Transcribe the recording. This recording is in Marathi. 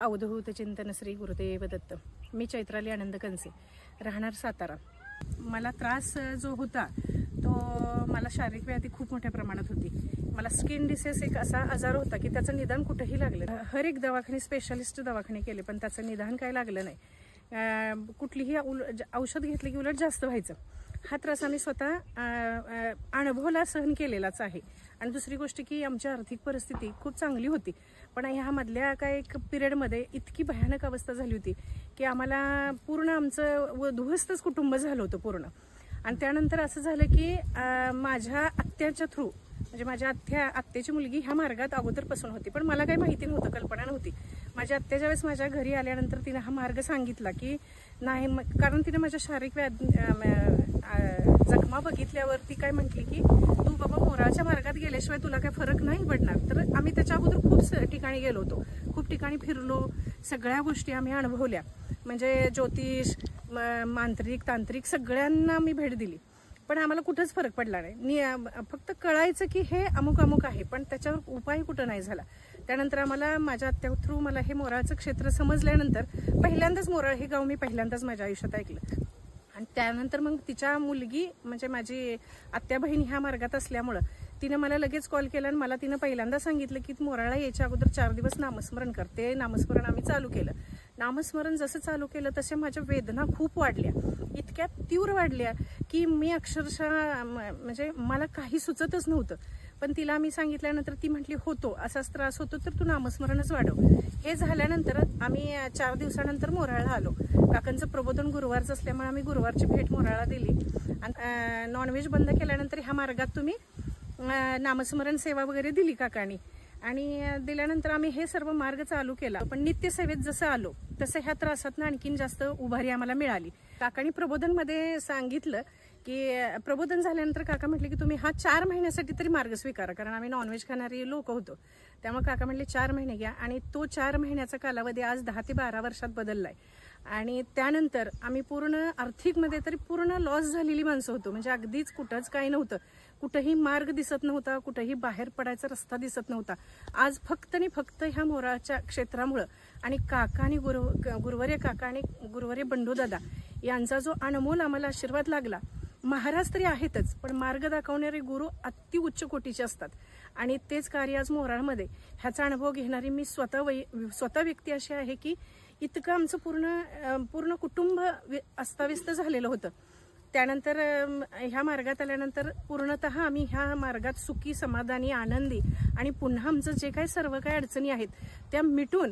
अवधूत चिंतन श्री गुरुदेव दत्त। मी चैत्राली आनंद कंसे, राहणार सातारा। मला त्रास जो होता तो मला शारीरिक व्याधी खूप मोठ्या प्रमाणात होती। मला स्किन डिसीज एक असा आजार होता की त्याचं निदान कुठेही लागलं। हर एक दवाखाने स्पेशालिस्ट दवाखाने केले पण त्याचं निदान काय लागलं नाही। कुठलीही औषध घेतले की उलट जास्त व्हायचं। हा त्रास आम्ही स्वतः अनुभवला, सहन केलेलाच आहे। आणि दुसरी गोष्ट की आमची आर्थिक परिस्थिती खूप चांगली होती, पण ह्या मधल्या काय एक पिरियडमध्ये इतकी भयानक अवस्था झाली होती की आम्हाला पूर्ण आमचं उद्ध्वस्तच कुटुंब झालं होतं पूर्ण। आणि त्यानंतर असं झालं की माझ्या आत्याच्या थ्रू, म्हणजे माझ्या आत्याची मुलगी ह्या मार्गात अगोदरपासून होती, पण मला काही माहिती नव्हतं, कल्पना नव्हती। माझ्या आत्या ज्यावेळेस माझ्या घरी आल्यानंतर तिने हा मार्ग सांगितला की नाही, कारण तिने माझ्या शारीरिक जखमा बघितल्यावर ती काय म्हटली की तू बाबा मोराच्या मार्गात गेल्याशिवाय तुला काय फरक नाही पडणार। तर आम्ही त्याच्या अगोदर खूप ठिकाणी गेलो होतो, खूप ठिकाणी फिरलो, सगळ्या गोष्टी आम्ही अनुभवल्या। म्हणजे ज्योतिष, मांत्रिक, तांत्रिक सगळ्यांना आम्ही भेट दिली, पण आम्हाला कुठंच फरक पडला नाही। फक्त कळायचं की हे अमुक अमुक आहे, पण त्याच्यावर उपाय कुठं नाही झाला। त्यानंतर आम्हाला माझ्या आत्या थ्रू मला हे मोराळचं क्षेत्र समजल्यानंतर पहिल्यांदाच मोराळ हे गाव मी पहिल्यांदाच माझ्या आयुष्यात ऐकलं। आणि त्यानंतर मग तिच्या मुलगी म्हणजे माझी आत्या बहीण ह्या मार्गात असल्यामुळं तिने मला लगेच कॉल केला आणि मला तिने पहिल्यांदा सांगितलं की मोराळला यायच्या अगोदर 4 दिवस नामस्मरण करते। नामस्मरण आम्ही चालू केलं। नामस्मरण जसं चालू केलं तसे माझ्या वेदना खूप वाढल्या, इतक्या तीव्र वाढल्या की मी अक्षरशः म्हणजे मला काही सुचतच नव्हतं। पण तिला मी सांगितल्यानंतर ती म्हटली होतो असाच त्रास होतो तर तू नामस्मरणच वाढव। हे झाल्यानंतर आम्ही 4 दिवसानंतर मोराळला आलो। काकांचं प्रबोधन गुरुवारचं असल्यामुळे आम्ही गुरुवारची भेट मोराळला दिली। आणि नॉनव्हेज बंद केल्यानंतर ह्या मार्गात तुम्ही नामस्मरण सेवा वगैरे दिली काकांनी, आणि दिल्यानंतर आम्ही हे सर्व मार्ग चालू केला। पण नित्यसेवेत जसं आलो तसं ह्या त्रासातनं आणखीन जास्त उभारी आम्हाला मिळाली। काकांनी प्रबोधनमध्ये सांगितलं की प्रबोधन झाल्यानंतर काका म्हटले की तुम्ही हा 4 महिन्यासाठी तरी मार्ग स्वीकारा, कारण आम्ही नॉनव्हेज खाणारी लोक होतो। त्यामुळे काका म्हटले 4 महिने घ्या, आणि तो 4 महिन्याचा कालावधी आज 10 ते 12 वर्षात बदललाय। आणि त्यानंतर आम्ही पूर्ण आर्थिकमध्ये तरी पूर्ण लॉस झालेली माणसं होतो, म्हणजे अगदीच कुठंच काही नव्हतं, कुठंही मार्ग दिसत नव्हता, कुठंही बाहेर पडायचा रस्ता दिसत नव्हता। आज फक्त आणि फक्त ह्या मोराळच्या क्षेत्रामुळं आणि काका आणि गुरुवर्य काका आणि गुरुवर्य बंडू दादा यांचा जो अनमोल आम्हाला आशीर्वाद लागला। महाराज तरी आहेतच, पण मार्ग दाखवणारे गुरु अति उच्च कोटीचे असतात, आणि तेच कार्य आज मोराळमध्ये ह्याचा अनुभव घेणारी मी स्वतः व्यक्ती अशी आहे की इतकं आमचं पूर्ण कुटुंब अस्ताव्यस्त झालेलं होतं। त्यानंतर ह्या मार्गात आल्यानंतर पूर्णतः आम्ही ह्या मार्गात सुखी, समाधानी, आनंदी, आणि पुन्हा आमचं जे काही सर्व काही अडचणी आहेत त्या मिटून